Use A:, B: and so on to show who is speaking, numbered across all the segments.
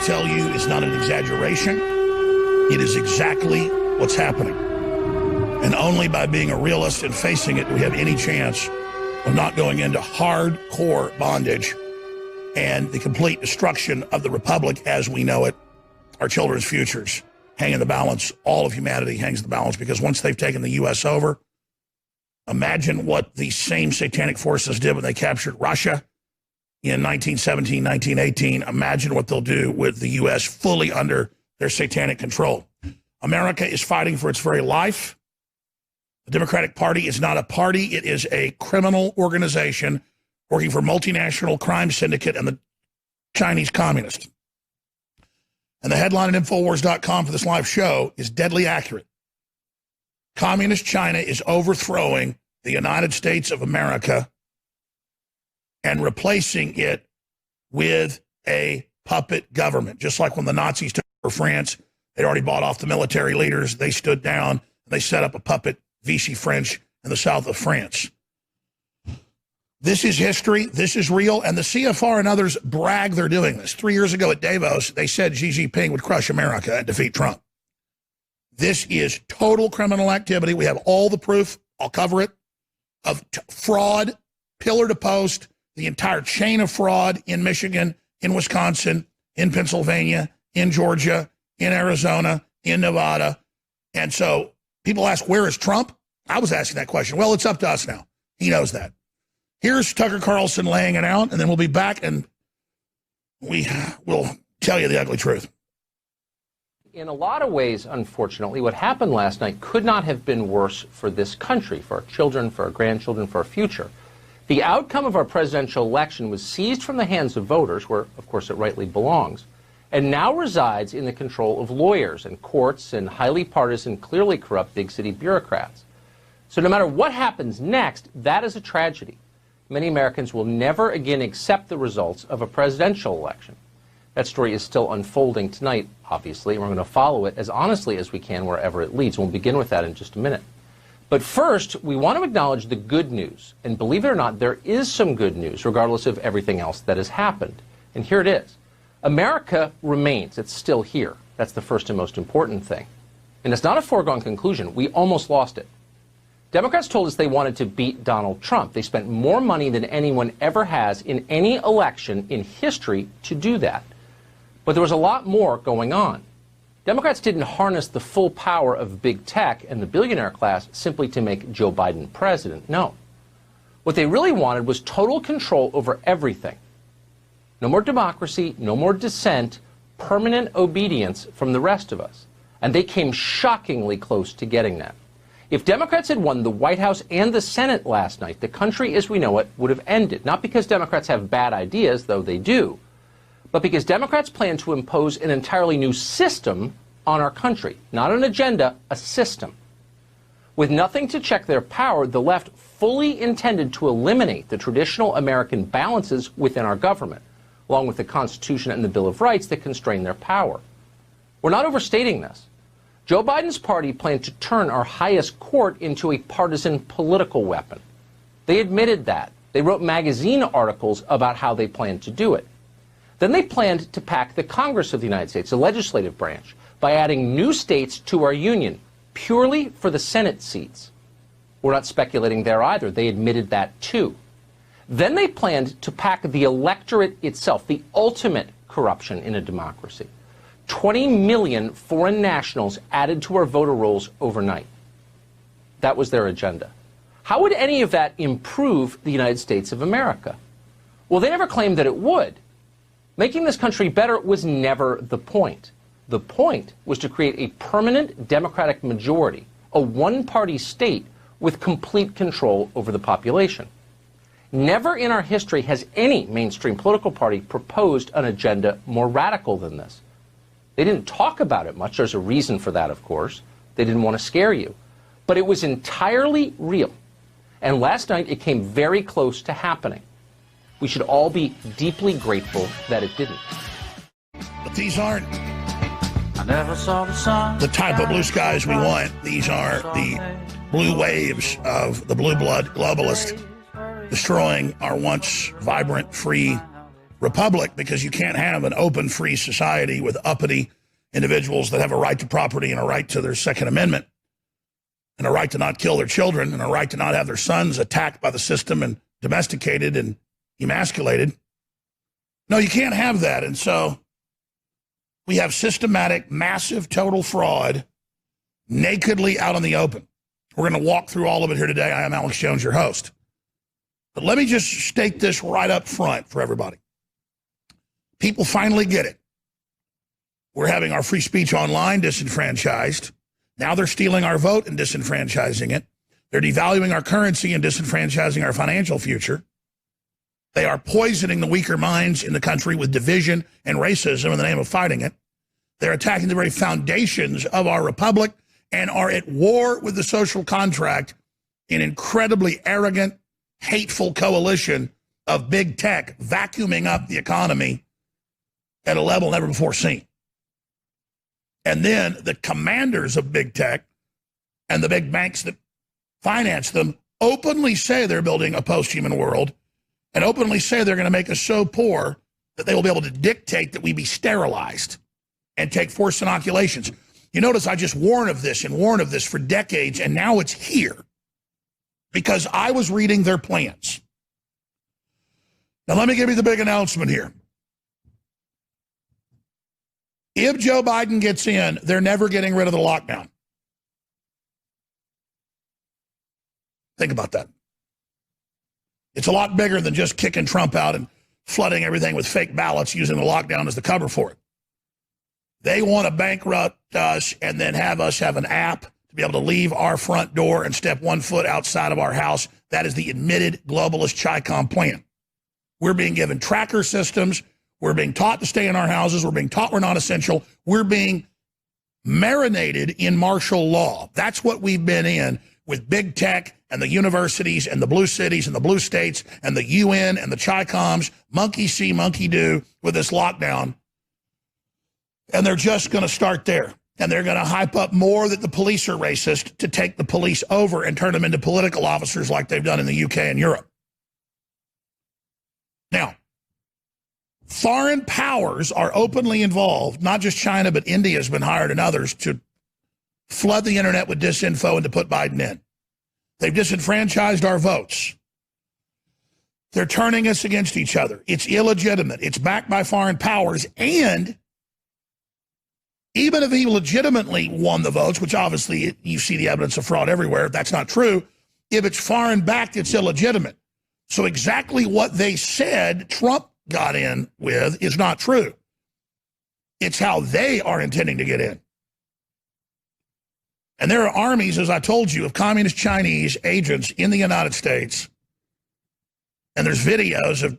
A: tell you is not an exaggeration. It is exactly what's happening. And only by being a realist and facing it do we have any chance of not going into hardcore bondage and the complete destruction of the republic as we know it, our children's futures hang in the balance. All of humanity hangs in the balance, because once they've taken the U.S. over, imagine what the same satanic forces did when they captured Russia in 1917, 1918. Imagine what they'll do with the U.S. fully under their satanic control. America is fighting for its very life. The Democratic Party is not a party. It is a criminal organization working for multinational crime syndicate and the Chinese communists. And the headline at Infowars.com for this live show is deadly accurate. Communist China is overthrowing the United States of America and replacing it with a puppet government. Just like when the Nazis took over France, they'd already bought off the military leaders. They stood down and they set up a puppet Vichy French in the south of France. This is history. This is real. And the CFR and others brag they're doing this. 3 years ago at Davos, they said Xi Jinping would crush America and defeat Trump. This is total criminal activity. We have all the proof. I'll cover it. Of fraud, pillar to post, the entire chain of fraud in Michigan, in Wisconsin, in Pennsylvania, in Georgia, in Arizona, in Nevada. And so people ask, where is Trump? I was asking that question. Well, it's up to us now. He knows that. Here's Tucker Carlson laying it out, and then we'll be back and we will tell you the ugly truth.
B: In a lot of ways, unfortunately, what happened last night could not have been worse for this country, for our children, for our grandchildren, for our future. The outcome of our presidential election was seized from the hands of voters, where, of course, it rightly belongs, and now resides in the control of lawyers and courts and highly partisan, clearly corrupt big city bureaucrats. So no matter what happens next, that is a tragedy. Many Americans will never again accept the results of a presidential election. That story is still unfolding tonight, obviously, and we're going to follow it as honestly as we can wherever it leads. We'll begin with that in just a minute. But first, we want to acknowledge the good news. And believe it or not, there is some good news, regardless of everything else that has happened. And here it is. America remains. It's still here. That's the first and most important thing. And it's not a foregone conclusion. We almost lost it. Democrats told us they wanted to beat Donald Trump. They spent more money than anyone ever has in any election in history to do that. But there was a lot more going on. Democrats didn't harness the full power of big tech and the billionaire class simply to make Joe Biden president. No. What they really wanted was total control over everything. No more democracy, no more dissent, permanent obedience from the rest of us. And they came shockingly close to getting that. If Democrats had won the White House and the Senate last night, the country as we know it would have ended. Not because Democrats have bad ideas, though they do, but because Democrats plan to impose an entirely new system on our country. Not an agenda, a system. With nothing to check their power, the left fully intended to eliminate the traditional American balances within our government, along with the Constitution and the Bill of Rights that constrain their power. We're not overstating this. Joe Biden's party planned to turn our highest court into a partisan political weapon. They admitted that. They wrote magazine articles about how they planned to do it. Then they planned to pack the Congress of the United States, the legislative branch, by adding new states to our union, purely for the Senate seats. We're not speculating there either. They admitted that too. Then they planned to pack the electorate itself, the ultimate corruption in a democracy. 20 million foreign nationals added to our voter rolls overnight. That was their agenda. How would any of that improve the United States of America? Well, they never claimed that it would. Making this country better was never the point. The point was to create a permanent Democratic majority, a one-party state with complete control over the population. Never in our history has any mainstream political party proposed an agenda more radical than this. They didn't talk about it much. There's a reason for that, of course. They didn't want to scare you. But it was entirely real. And last night, it came very close to happening. We should all be deeply grateful that it didn't.
A: But these aren't the type of blue skies we want. These are the blue waves of the blue blood globalist destroying our once vibrant, free, republic, because you can't have an open, free society with uppity individuals that have a right to property and a right to their Second Amendment and a right to not kill their children and a right to not have their sons attacked by the system and domesticated and emasculated. No, you can't have that. And so we have systematic, massive, total fraud nakedly out in the open. We're going to walk through all of it here today. I am Alex Jones, your host. But let me just state this right up front for everybody. People finally get it. We're having our free speech online disenfranchised. Now they're stealing our vote and disenfranchising it. They're devaluing our currency and disenfranchising our financial future. They are poisoning the weaker minds in the country with division and racism in the name of fighting it. They're attacking the very foundations of our republic and are at war with the social contract in incredibly arrogant, hateful coalition of big tech vacuuming up the economy at a level never before seen. And then the commanders of big tech and the big banks that finance them openly say they're building a post-human world and openly say they're going to make us so poor that they will be able to dictate that we be sterilized and take forced inoculations. You notice I just warn of this and warn of this for decades, and now it's here because I was reading their plans. Now let me give you the big announcement here. If Joe Biden gets in, they're never getting rid of the lockdown. Think about that. It's a lot bigger than just kicking Trump out and flooding everything with fake ballots using the lockdown as the cover for it. They want to bankrupt us and then have us have an app to be able to leave our front door and step 1 foot outside of our house. That is the admitted globalist Chi-Com plan. We're being given tracker systems. We're being taught to stay in our houses. We're being taught we're not essential. We're being marinated in martial law. That's what we've been in with big tech and the universities and the blue cities and the blue states and the UN and the Chi-Coms, monkey see, monkey do with this lockdown. And they're just going to start there. And they're going to hype up more that the police are racist to take the police over and turn them into political officers like they've done in the UK and Europe. Now, foreign powers are openly involved, not just China, but India has been hired and others to flood the internet with disinfo and to put Biden in. They've disenfranchised our votes. They're turning us against each other. It's illegitimate. It's backed by foreign powers. And even if he legitimately won the votes, which obviously you see the evidence of fraud everywhere, that's not true. If it's foreign backed, it's illegitimate. So exactly what they said Trump got in with is not true. It's how they are intending to get in. And there are armies, as I told you, of communist Chinese agents in the United States. And there's videos of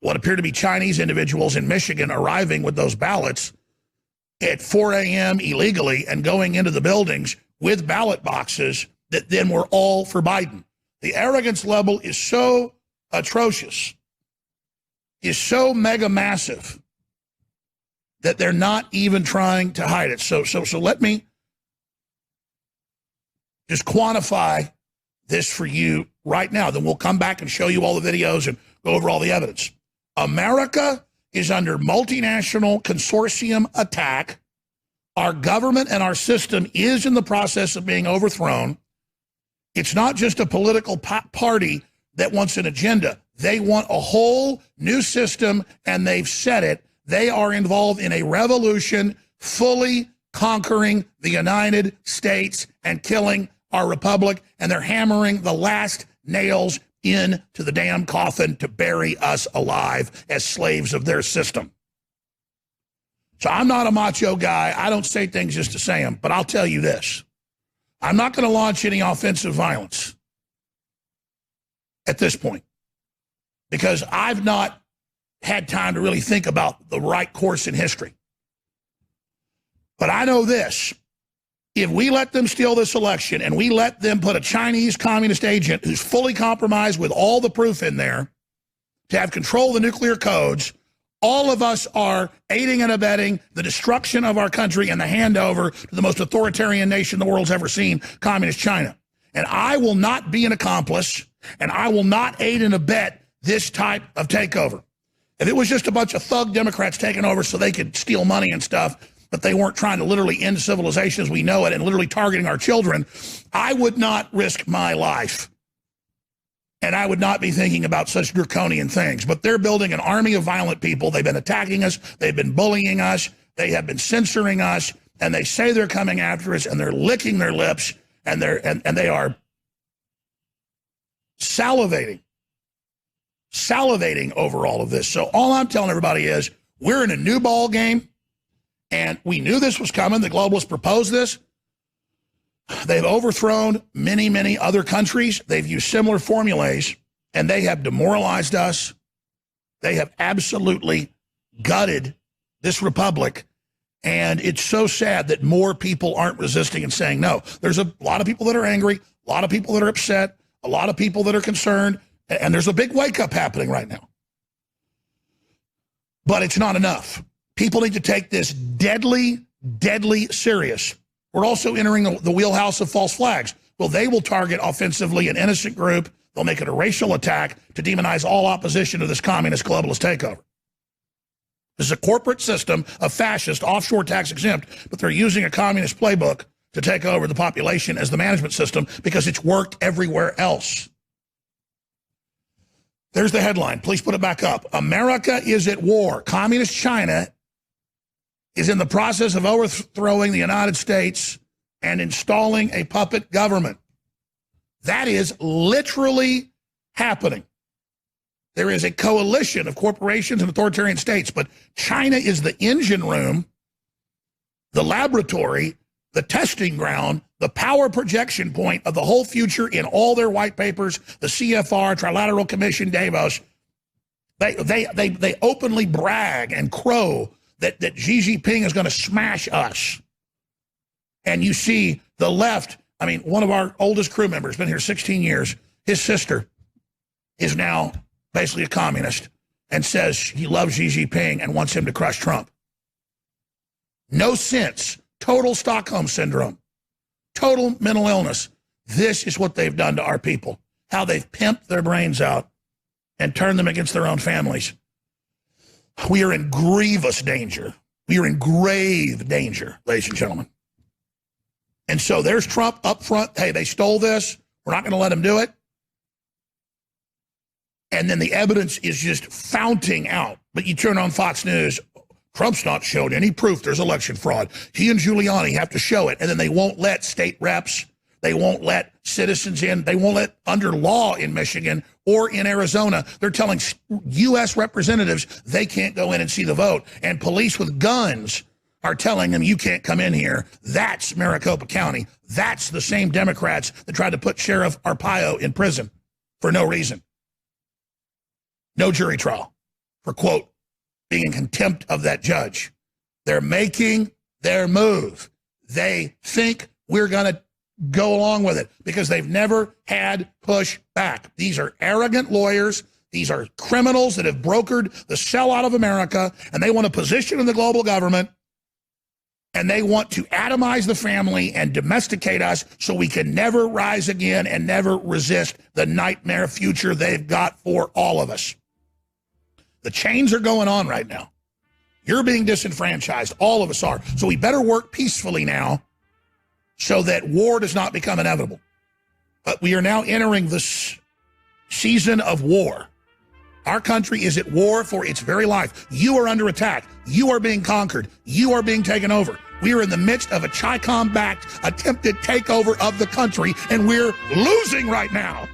A: what appear to be Chinese individuals in Michigan arriving with those ballots at 4 a.m. illegally and going into the buildings with ballot boxes that then were all for Biden. The arrogance level is so atrocious, is so mega massive that they're not even trying to hide it. So let me just quantify this for you right now. Then we'll come back and show you all the videos and go over all the evidence. America is under multinational consortium attack. Our government and our system is in the process of being overthrown. It's not just a political party that wants an agenda. They want a whole new system, and they've said it. They are involved in a revolution, fully conquering the United States and killing our republic, and they're hammering the last nails into the damn coffin to bury us alive as slaves of their system. So I'm not a macho guy. I don't say things just to say them, but I'll tell you this. I'm not going to launch any offensive violence at this point because I've not had time to really think about the right course in history. But I know this. If we let them steal this election and we let them put a Chinese communist agent who's fully compromised with all the proof in there to have control of the nuclear codes, all of us are aiding and abetting the destruction of our country and the handover to the most authoritarian nation the world's ever seen, Communist China. And I will not be an accomplice, and I will not aid and abet this type of takeover. If it was just a bunch of thug Democrats taking over so they could steal money and stuff, but they weren't trying to literally end civilization as we know it and literally targeting our children, I would not risk my life. And I would not be thinking about such draconian things. But they're building an army of violent people. They've been attacking us. They've been bullying us. They have been censoring us. And they say they're coming after us, and they're licking their lips, and they are salivating over all of this. So all I'm telling everybody is we're in a new ball game, and we knew this was coming. The globalists proposed this. They've overthrown many, many other countries. They've used similar formulas, and they have demoralized us. They have absolutely gutted this republic, and it's so sad that more people aren't resisting and saying no. There's a lot of people that are angry, a lot of people that are upset, a lot of people that are concerned, and there's a big wake-up happening right now. But it's not enough. People need to take this deadly, deadly serious. We're also entering the wheelhouse of false flags. Well, they will target offensively an innocent group. They'll make it a racial attack to demonize all opposition to this communist globalist takeover. This is a corporate system of fascist, offshore tax exempt, but they're using a communist playbook to take over the population as the management system because it's worked everywhere else. There's the headline. Please put it back up. America is at war. Communist China is in the process of overthrowing the United States and installing a puppet government. That is literally happening. There is a coalition of corporations and authoritarian states, but China is the engine room, the laboratory, the testing ground, the power projection point of the whole future in all their white papers, the CFR, Trilateral Commission, Davos. They openly brag and crow that Xi Jinping is going to smash us. And you see the left, I mean, one of our oldest crew members, been here 16 years, his sister is now basically a communist and says he loves Xi Jinping and wants him to crush Trump. No sense, total Stockholm syndrome, total mental illness. This is what they've done to our people, how they've pimped their brains out and turned them against their own families. We are in grievous danger. We are in grave danger, ladies and gentlemen. And so there's Trump up front. Hey, they stole this. We're not going to let them do it. And then the evidence is just founting out. But you turn on Fox News, Trump's not showed any proof there's election fraud. He and Giuliani have to show it. And then they won't let state reps, they won't let citizens in, they won't let under law in Michigan or in Arizona. They're telling U.S. representatives they can't go in and see the vote. And police with guns are telling them you can't come in here. That's Maricopa County. That's the same Democrats that tried to put Sheriff Arpaio in prison for no reason. No jury trial for, quote, being in contempt of that judge. They're making their move. They think we're going to go along with it because they've never had pushback. These are arrogant lawyers. These are criminals that have brokered the sellout of America, and they want a position in the global government, and they want to atomize the family and domesticate us so we can never rise again and never resist the nightmare future they've got for all of us. The chains are going on right now. You're being disenfranchised. All of us are. So we better work peacefully now so that war does not become inevitable. But we are now entering this season of war. Our country is at war for its very life. You are under attack. You are being conquered. You are being taken over. We are in the midst of a Chi-Com-backed attempted takeover of the country, and we're losing right now.